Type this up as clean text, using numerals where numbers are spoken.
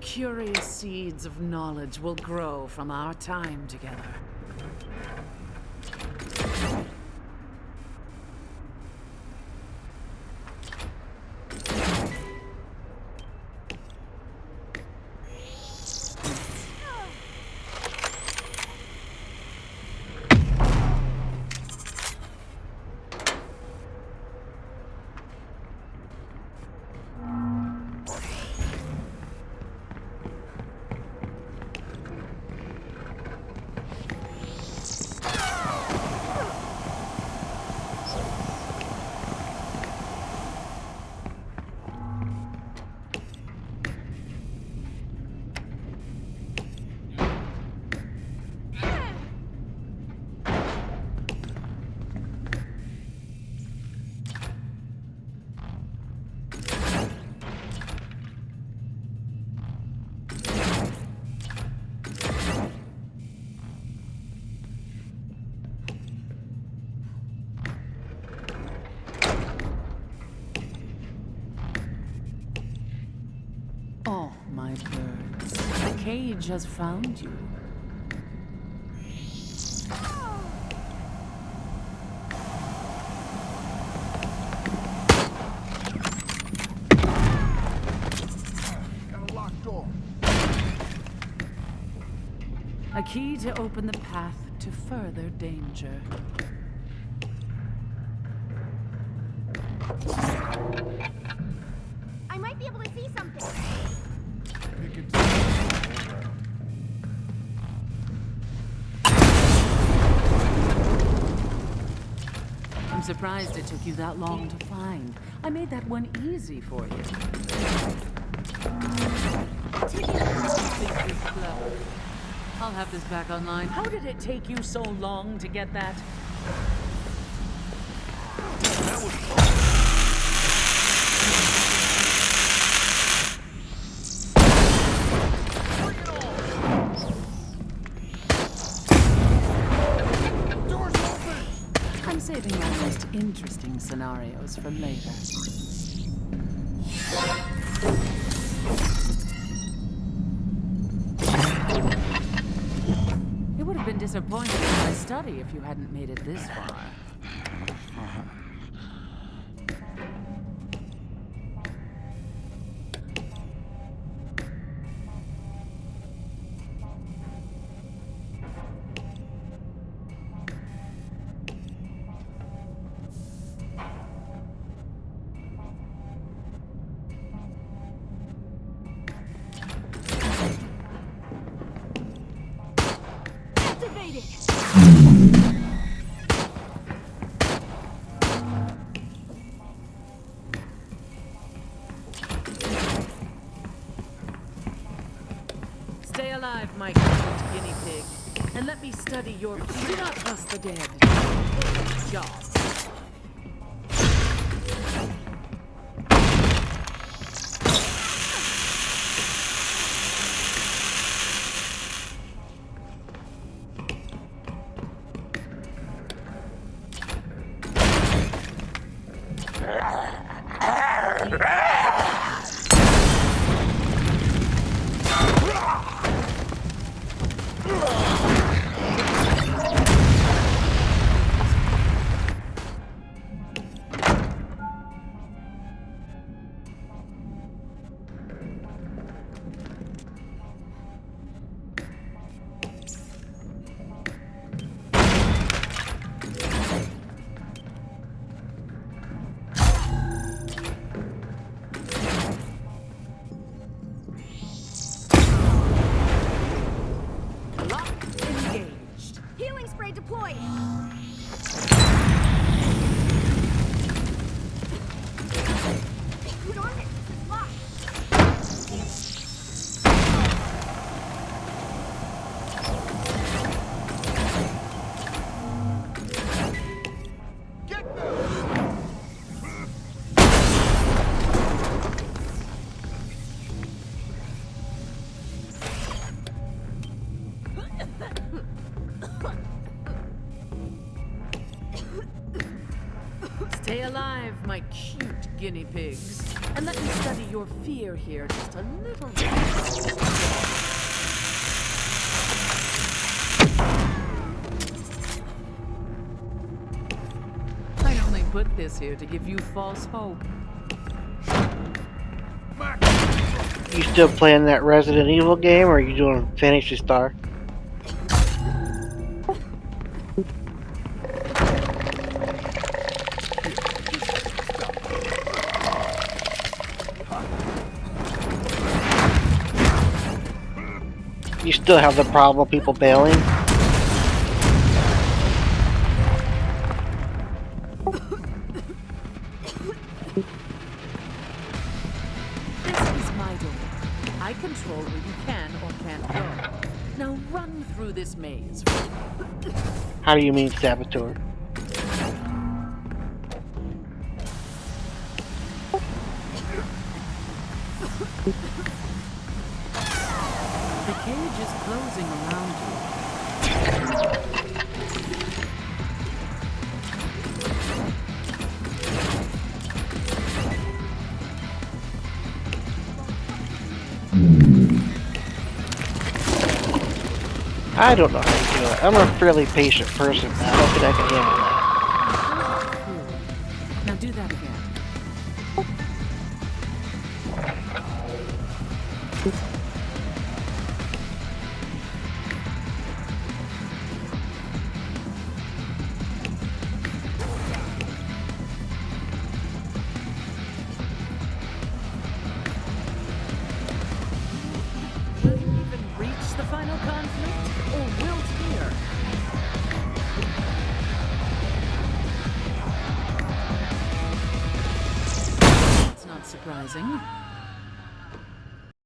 Curious seeds of knowledge will grow from our time together. Oh, my birds. The cage has found you. Got a locked door. A key to open the path to further danger. I might be able to see something. Pick it up. I'm surprised it took you that long to find. I made that one easy for you. I'll have this back online. How did it take you so long to get that? That was fun. Bring it on. Door's open. I'm saving my most interesting scenarios for later. You would have been disappointed in my study if you hadn't made it this far. Stay alive, my cute guinea pig, and let me study your... Do not trust the dead. Job. deployed. Put on it. It's locked. Get them! Stay alive, my cute guinea pigs. And let me study your fear here just a little bit. I only put this here to give you false hope. You still playing that Resident Evil game, or are you doing Fantasy Star? You still have the problem of people bailing? This is my door. I control where you can or can't go. Now run through this maze. How do you mean saboteur? The cage is closing around you. I don't know how to do it. I'm a fairly patient person. I don't think I can handle that. Cool. Now do that again. Will you even reach the final conflict, or wilt here? That's not surprising.